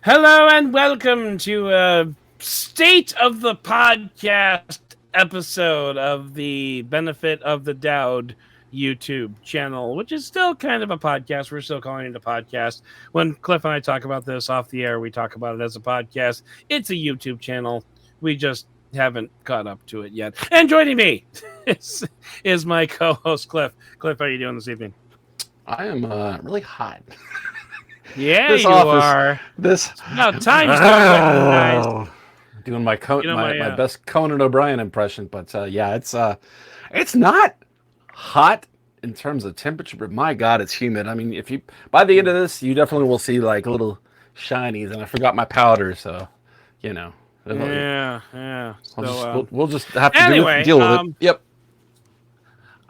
Hello and welcome to a State of the Podcast episode of the Benefit of the Doud YouTube channel, which is still kind of a podcast. We're still calling it a podcast. When Cliff and I talk about this off the air, we talk about it as a podcast. It's a YouTube channel. We just haven't caught up to it yet. And joining me is my co-host Cliff. Cliff, how are you doing this evening? I am really hot. Yeah, This you office, are. this Now, time to start recognizing. doing my my best Conan O'Brien impression, but yeah, it's not hot in terms of temperature, but my God, it's humid. I mean, if you by the end of this, you definitely will see like little shinies, and I forgot my powder, so you know, Yeah. we'll just have to Anyway, deal with it. Yep.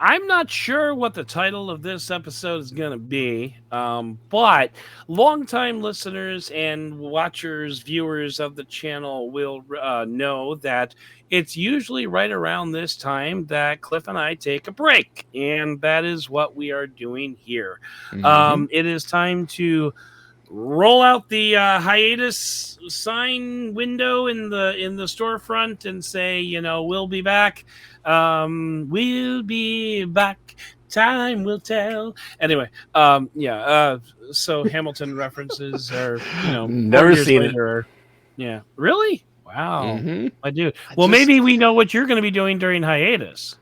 I'm not sure what the title of this episode is going to be, but longtime listeners and watchers, viewers of the channel will know that it's usually right around this time that Cliff and I take a break, and that is what we are doing here. Mhm. It is time to roll out the hiatus sign window in the storefront and say, we'll be back. We'll be back. Time will tell. Anyway, so Hamilton references are, Never 4 years seen later. Yeah, really? Wow, hmm I do. Well, maybe we know what you're going to be doing during hiatus.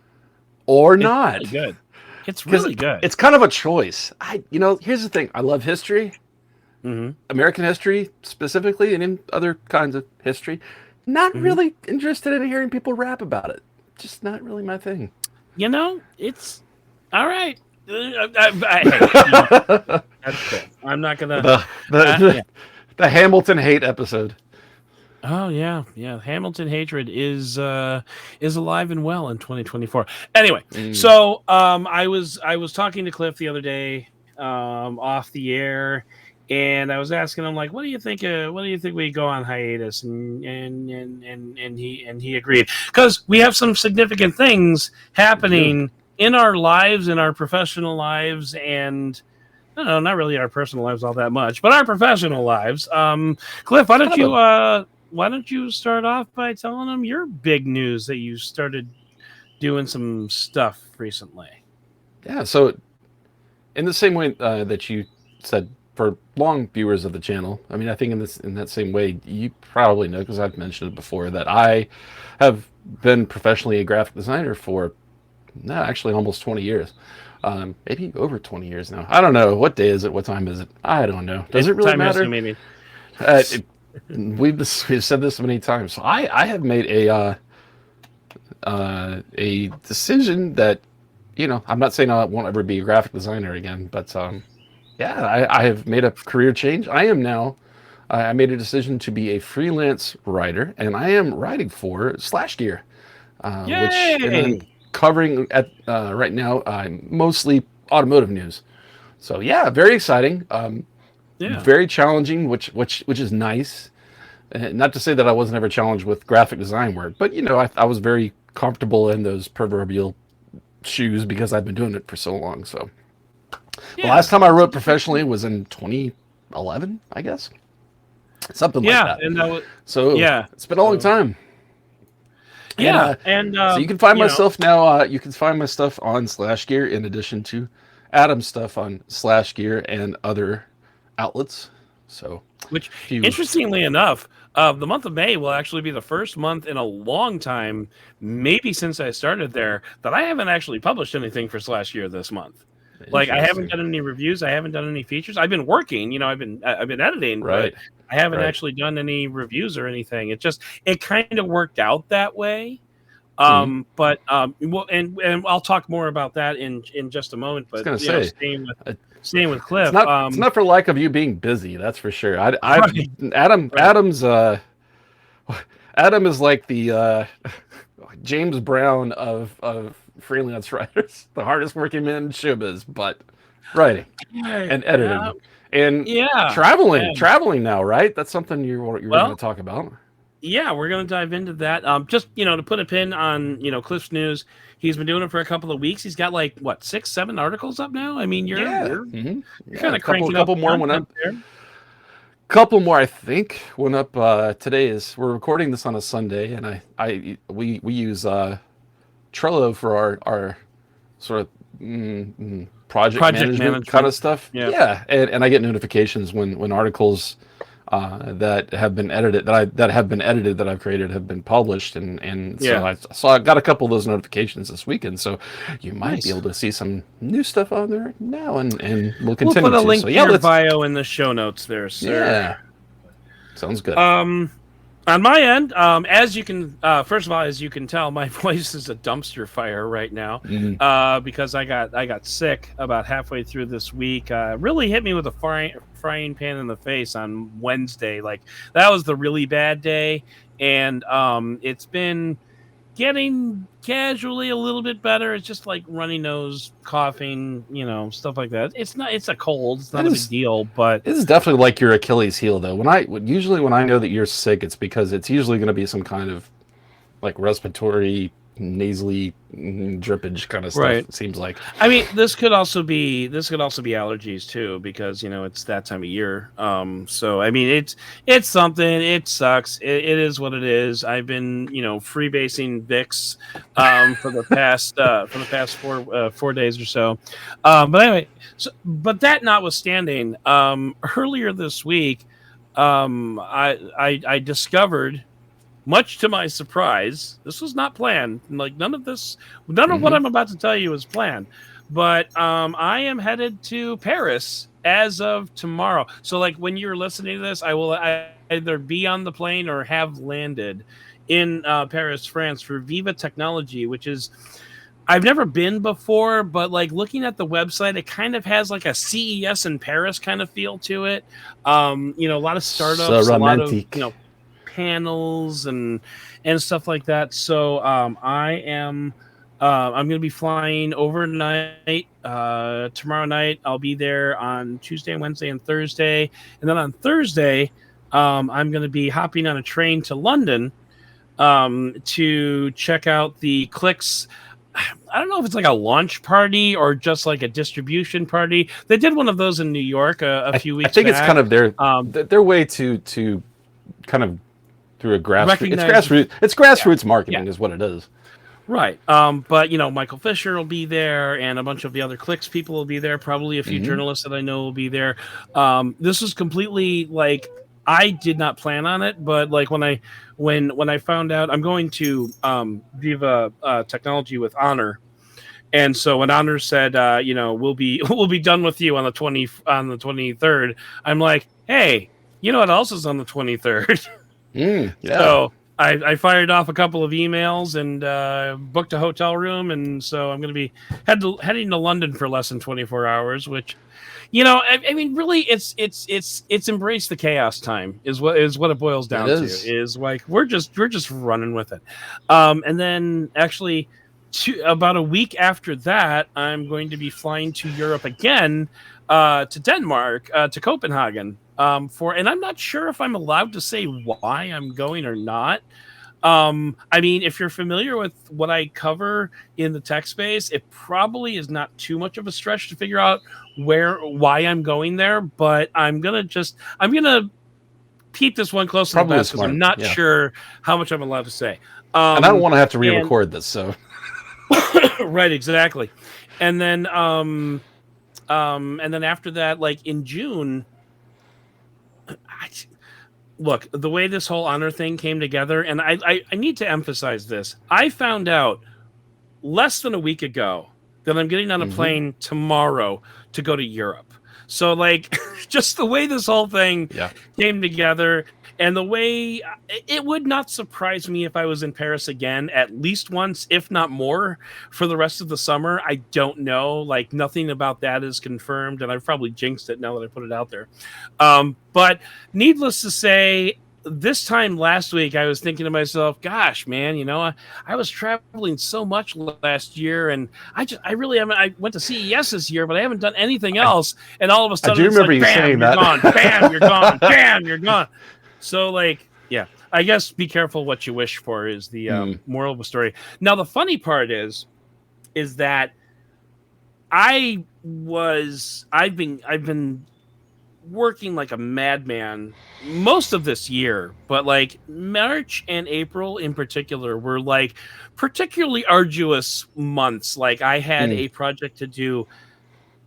or It's not. really good. It's 'Cause really good. It's kind of a choice. Here's the thing. I love history. Mm-hmm. American history specifically, and in other kinds of history. Not Mhm. really interested in hearing people rap about it. Just not really my thing. It's all right. Hey, that's cool. I'm not gonna. Yeah. The Hamilton hate episode. Oh yeah. Hamilton hatred is alive and well in 2024. Anyway, so I was talking to Cliff the other day off the air, and I was asking him like, what do you think we go on hiatus? And he agreed, because we have some significant things happening in our lives, in our professional lives, and I don't know, not really our personal lives all that much, but our professional lives. Cliff, why don't you start off by telling them your big news that you started doing some stuff recently? Yeah. So, in the same way that you said for long viewers of the channel, I mean, I think in that same way, you probably know because I've mentioned it before that I have been professionally a graphic designer for actually almost 20 years. Maybe over 20 years now. I don't know. What day is it? What time is it? I don't know. Does it really matter? Maybe. We've said this many times. So I have made a decision that, I'm not saying I won't ever be a graphic designer again, but I have made a career change. I made a decision to be a freelance writer, and I am writing for Slash Gear, which and I'm covering at right now mostly automotive news. So yeah, very exciting. Very challenging, which is nice. Not to say that I wasn't ever challenged with graphic design work, but I was very comfortable in those proverbial shoes because I've been doing it for so long. So the last time I wrote professionally was in 2011, I guess, something like that. It's been a long time. So you can find my stuff now. You can find my stuff on Slash Gear in addition to Adam's stuff on Slash Gear and other outlets. So, which interestingly enough, the month of May will actually be the first month in a long time, maybe since I started there, that I haven't actually published anything for Slash Gear this month. Like, I haven't done any reviews, I haven't done any features. I've been working, I've been editing, right? But I haven't actually done any reviews or anything. It kind of worked out that way. But and I'll talk more about that in just a moment. But staying with Cliff, it's not for lack of you being busy. That's for sure. Adam is like the James Brown of freelance writers, the hardest working man in showbiz, but writing and editing and traveling now, right? That's something you're going to talk about. Yeah, we're going to dive into that. Just, to put a pin on, Cliff's news, he's been doing it for a couple of weeks. He's got 6, 7 articles up now. I mean, you're kind of cranking a couple more when couple more, I think, went up. We're recording this on a Sunday, and we use Trello for our sort of project Project management kind management. of stuff. Yeah. Yeah, and I get notifications when articles that have been edited that I've created have been published, and so Yeah. I got a couple of those notifications this weekend. So you might be Nice. able to see some new stuff on there now, and we'll We'll continue put a to. link So to yeah, your let's. bio in the show notes there, sir. Yeah, sounds good. On my end, as you can, first of all, as you can tell, my voice is a dumpster fire right now, because I got sick about halfway through this week. Really hit me with a frying pan in the face on Wednesday. Like that was the really bad day, and it's been getting casually a little bit better. It's just like runny nose, coughing, stuff like that. It's a cold. It's not a big deal, but this is definitely like your Achilles heel, though. Usually when I know that you're sick, it's because it's usually going to be some kind of like respiratory, nasally drippage kind of stuff. right. It seems like. I mean, this could also be allergies too, because it's that time of year. So I mean, it's something. It sucks. It is what it is. I've been freebasing Vicks for the past 4 days or so. But anyway, but that notwithstanding, earlier this week, I discovered, much to my surprise, this was not planned. Like none of what I'm about to tell you is planned. But I am headed to Paris as of tomorrow. So like when you're listening to this, I will either be on the plane or have landed in Paris, France for Viva Technology, which is, I've never been before, but like looking at the website, it kind of has like a CES in Paris kind of feel to it. A lot of startups, So a lot romantic. of panels and stuff like that. So I'm going to be flying overnight tomorrow night. I'll be there on Tuesday, Wednesday, and Thursday, and then on Thursday I'm going to be hopping on a train to London to check out the Clicks. I don't know if it's like a launch party or just like a distribution party. They did one of those in New York a few weeks back. I think it's kind of their way to kind of through a grassroots. It's grassroots marketing is what it is. Right. But Michael Fisher will be there, and a bunch of the other Clicks people will be there. Probably a few journalists that I know will be there. This was completely like, I did not plan on it, but like when I found out I'm going to Viva Technology with Honor, and so when Honor said we'll be done with you on the 23rd, I'm like, hey, you know what else is on the 23rd? Yeah. So I fired off a couple of emails and booked a hotel room, and so I'm going to be heading to London for less than 24 hours, which, I mean, really, it's embrace the chaos time is what it boils down to. Is like we're just running with it, and then actually, about a week after that, I'm going to be flying to Europe again, to Denmark, to Copenhagen. And I'm not sure if I'm allowed to say why I'm going or not. I mean, if you're familiar with what I cover in the tech space, it probably is not too much of a stretch to figure out why I'm going there. But I'm gonna keep this one close to the vest because I'm not sure how much I'm allowed to say. And I don't want to have to re-record this, so. Right, exactly. And then after that, like in June. Look, the way this whole Honor thing came together, and I need to emphasize this. I found out less than a week ago that I'm getting on a plane tomorrow to go to Europe. So, like, just the way this whole thing came together, and the way it would not surprise me if I was in Paris again at least once, if not more, for the rest of the summer. I don't know. Like, nothing about that is confirmed, and I've probably jinxed it now that I put it out there. But needless to say, this time last week, I was thinking to myself, gosh, man, I was traveling so much last year, and I really haven't. I went to CES this year, but I haven't done anything else. And all of a sudden, I do remember you saying that. Gone. Bam, you're gone. Bam, you're gone. So, like, yeah, I guess be careful what you wish for is the moral of the story. Now, the funny part is that I've been working like a madman most of this year, but like March and April in particular were like particularly arduous months. Like I had Mm. a project to do,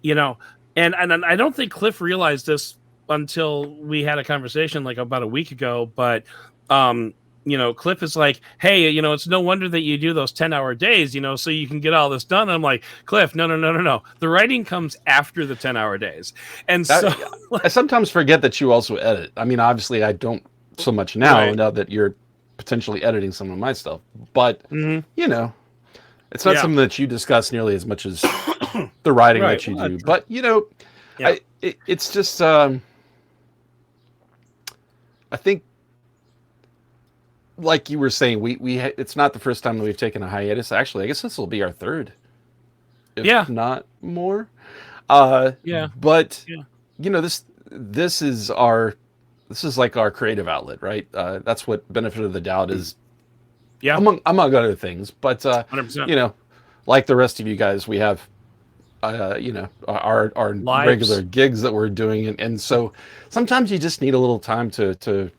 you know, and I don't think Cliff realized this until we had a conversation like about a week ago, but um Cliff is like, hey, it's no wonder that you do those 10-hour days, so you can get all this done. And I'm like, Cliff, no. The writing comes after the 10-hour days. And so I sometimes forget that you also edit. I mean, obviously, I don't so much right. now that you're potentially editing some of my stuff. But, Mm-hmm. it's not something that you discuss nearly as much as the writing Right. that you Well, do. But, yeah. it's just, I think, like you were saying, it's not the first time that we've taken a hiatus. Actually, I guess this will be our third, if not more. Yeah. But Yeah. this is like our creative outlet, right? That's what benefit of the doubt is. Yeah. Among other things, but 100%. Like the rest of you guys, we have our Lives. regular gigs that we're doing, and so sometimes you just need a little time to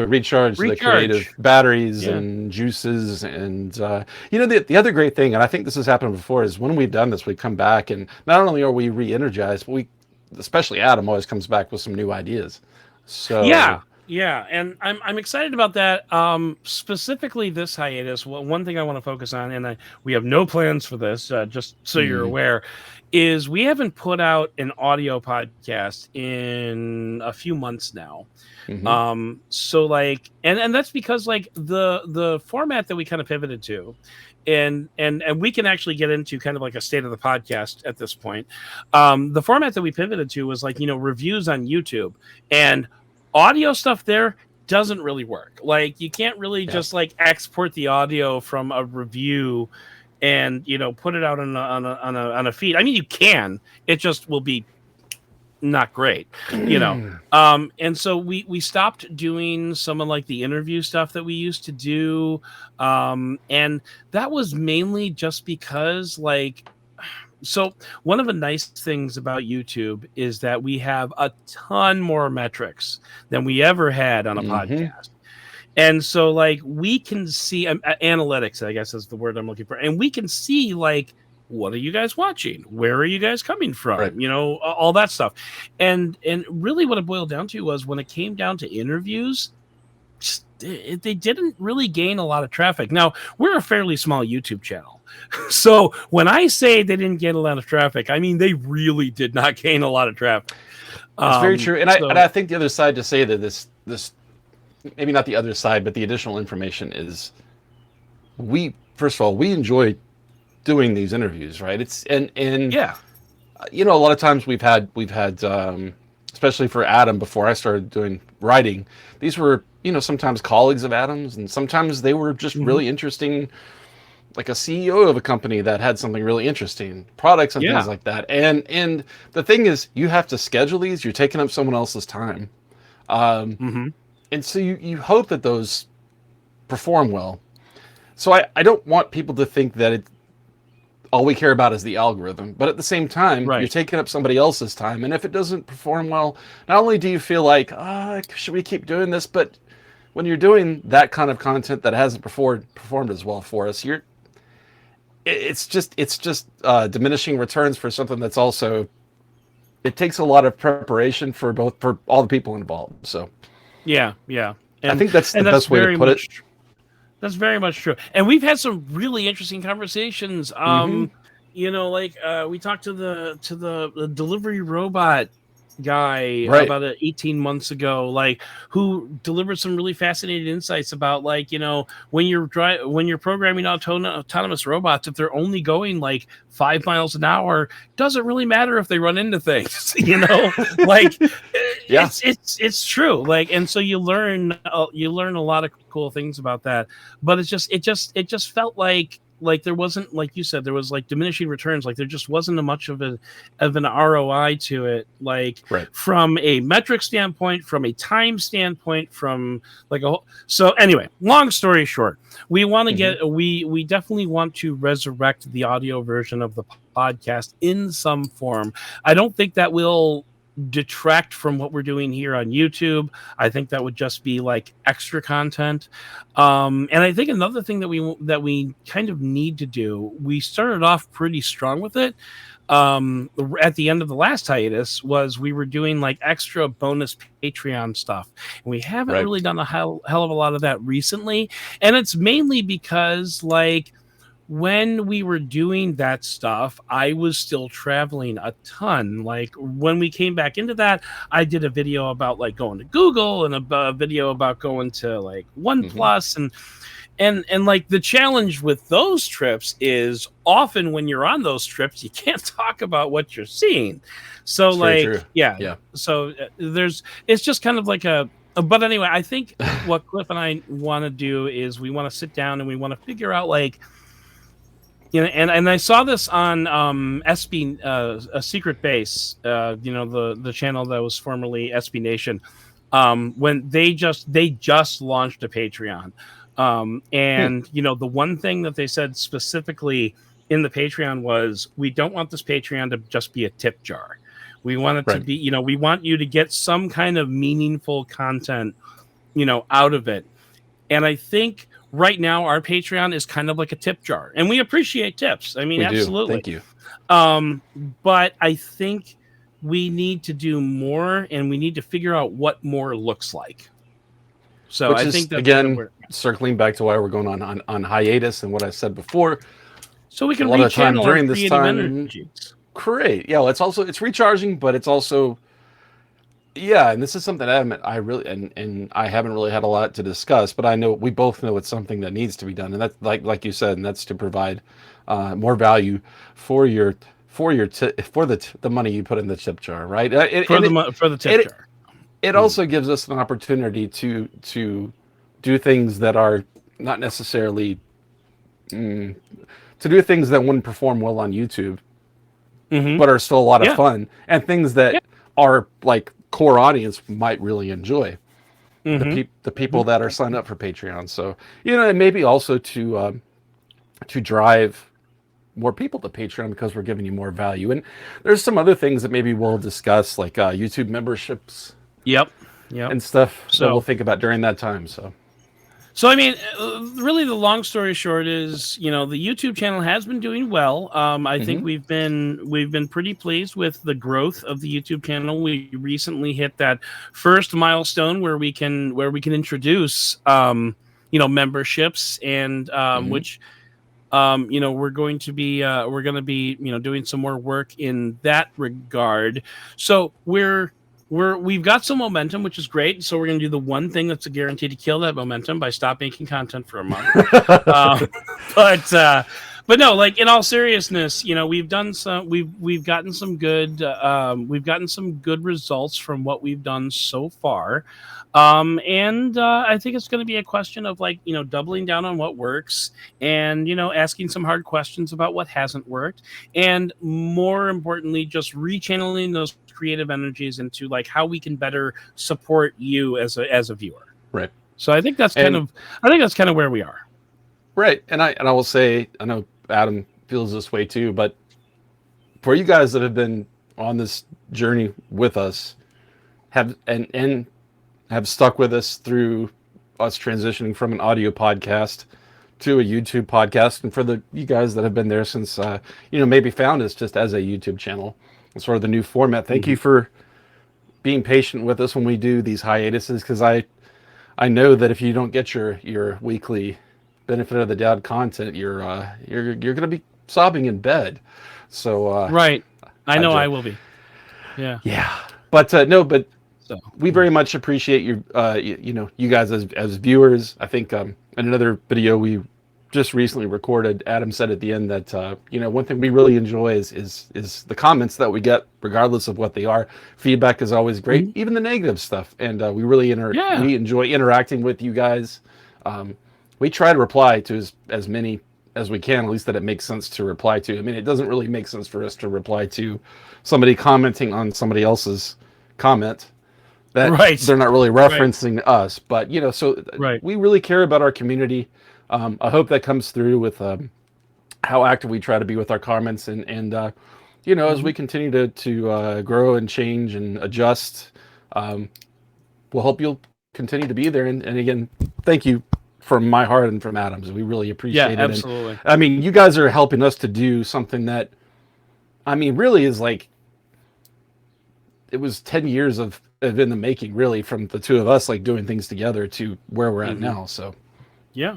recharge the creative batteries and juices. And the other great thing, and I think this has happened before, is when we've done this, we come back and not only are we re-energized, but especially Adam always comes back with some new ideas. So yeah, and I'm excited about that. Specifically this hiatus. One thing I want to focus on, and we have no plans for this, just so you're aware, is we haven't put out an audio podcast in a few months now. So like, and that's because like the format that we kind of pivoted to, and we can actually get into kind of like a state of the podcast at this point. The format that we pivoted to was like, reviews on YouTube, and audio stuff there doesn't really work. Like you can't really just like export the audio from a review and put it out on a feed. I mean, you can. It just will be not great, and so we stopped doing some of like the interview stuff that we used to do, and that was mainly just because like, so one of the nice things about YouTube is that we have a ton more metrics than we ever had on a podcast. And so like we can see analytics, I guess is the word I'm looking for, and we can see like, what are you guys watching? Where are you guys coming from? Right. All that stuff. And really what it boiled down to was when it came down to interviews, they didn't really gain a lot of traffic. Now, we're a fairly small YouTube channel. So when I say they didn't get a lot of traffic, I mean, they really did not gain a lot of traffic. That's very true. And I think the other side to say that this maybe not the other side, but the additional information is first of all, we enjoy doing these interviews, right? It's and yeah, a lot of times we've had especially for Adam before I started doing writing, these were sometimes colleagues of Adam's, and sometimes they were just really interesting, like a CEO of a company that had something really interesting, products and things like that. And the thing is, you have to schedule these. You're taking up someone else's time, and so you hope that those perform well. So I don't want people to think that all we care about is the algorithm, but at the same time, you're taking up somebody else's time. And if it doesn't perform well, not only do you feel like, should we keep doing this? But when you're doing that kind of content that hasn't performed as well for us, it's just diminishing returns for something that's also, it takes a lot of preparation for all the people involved. So yeah. And I think that's the best way to put it. That's very much true. And we've had some really interesting conversations. Like we talked to the delivery robot guy about 18 months ago, like who delivered some really fascinating insights about like, when you're programming autonomous robots, if they're only going like 5 miles an hour, doesn't really matter if they run into things, like it's true. Like, and so you learn a lot of cool things about that, but it just felt like there wasn't, like you said, there was like diminishing returns. Like there just wasn't much of an ROI to it. Like from a metric standpoint, from a time standpoint, from like so anyway, long story short, we want to we definitely want to resurrect the audio version of the podcast in some form. I don't think that will detract from what we're doing here on YouTube. I think that would just be like extra content. And I think another thing that we kind of need to do, we started off pretty strong with it. At the end of the last hiatus was we were doing like extra bonus Patreon stuff, and we haven't Right. really done a hell of a lot of that recently. And it's mainly because like when we were doing that stuff, I was still traveling a ton. Like when we came back into that, I did a video about like going to Google and a video about going to like OnePlus and like the challenge with those trips is often when you're on those trips, you can't talk about what you're seeing. So It's very true. like, yeah. Yeah. So it's just kind of like but anyway, I think what Cliff and I want to do is we want to sit down and we want to figure out like, you know, and I saw this on SB a Secret Base, you know, the channel that was formerly SB Nation, when they just launched a Patreon, and you know the one thing that they said specifically in the Patreon was we don't want this Patreon to just be a tip jar. We want it to be, you know, we want you to get some kind of meaningful content, you know, out of it. And I think right now our Patreon is kind of like a tip jar, and we appreciate tips. I mean, We absolutely. do. Thank you. But I think we need to do more, and we need to figure out what more looks like. So Which I is, think that's again, circling back to why we're going on hiatus and what I said before. so we can a lot of time rechannel during our this creative time. energies. Great. Yeah, it's recharging, but it's also, yeah, and this is something I really and I haven't really had a lot to discuss, but I know we both know it's something that needs to be done, and that's like you said, and that's to provide more value for the money you put in the tip jar, right? For the tip jar. It also gives us an opportunity to do things that are not necessarily to do things that wouldn't perform well on YouTube, but are still a lot of fun, and things that our like core audience might really enjoy. The people that are signed up for Patreon. So, you know, and maybe also to drive more people to Patreon because we're giving you more value. And there's some other things that maybe we'll discuss, like YouTube memberships. Yep. And stuff that we'll think about during that time. So I mean, really, the long story short is, you know, the YouTube channel has been doing well. I think we've been pretty pleased with the growth of the YouTube channel. We recently hit that first milestone where we can introduce, you know, memberships, and which, you know, we're going to be, you know, doing some more work in that regard. So we've got some momentum, which is great. So we're going to do the one thing that's a guarantee to kill that momentum by stop making content for a month. But no, like in all seriousness, you know, we've gotten some good results from what we've done so far. And I think it's going to be a question of like, you know, doubling down on what works and, you know, asking some hard questions about what hasn't worked. And more importantly, just rechanneling those creative energies into like how we can better support you as a viewer. Right. So I think that's kind of where we are. Right. And I will say, I know Adam feels this way too, but for you guys that have been on this journey with us, have stuck with us through us transitioning from an audio podcast to a YouTube podcast, and for you guys that have been there since you know, maybe found us just as a YouTube channel, sort of the new format. Thank you for being patient with us when we do these hiatuses, because I know that if you don't get your weekly benefit of the doubt content, you're going to be sobbing in bed. So right, I know I will be. Yeah. But we very much appreciate you know, you guys as viewers. I think in another video we just recently recorded, Adam said at the end that you know, one thing we really enjoy is the comments that we get, regardless of what they are. Feedback is always great, even the negative stuff, and we really we enjoy interacting with you guys. We try to reply to as many as we can, at least that it makes sense to reply to. I mean, it doesn't really make sense for us to reply to somebody commenting on somebody else's comment that they're not really referencing us, but you know, so we really care about our community. I hope that comes through with how active we try to be with our comments, and you know, as Mhm. we continue to grow and change and adjust, um, we'll hope you'll continue to be there. And again, thank you from my heart and from Adam's. We really Yeah, appreciate it. And absolutely. I mean, you guys are helping us to do something that, I mean, really is like, it was 10 years of in the making, really, from the two of us, like doing things together to where we're at Hmm. now. So, Yeah.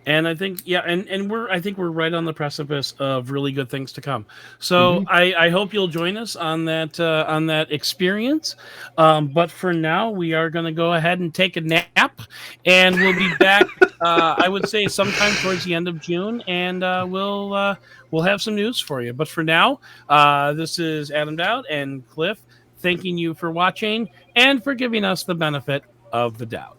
And I think, yeah, and I think we're right on the precipice of really good things to come. So mhm. I hope you'll join us on that experience. But for now, we are going to go ahead and take a nap, and we'll be back. I would say sometime towards the end of June, and we'll have some news for you. But for now, this is Adam Doud and Cliff thanking you for watching and for giving us the benefit of the doubt.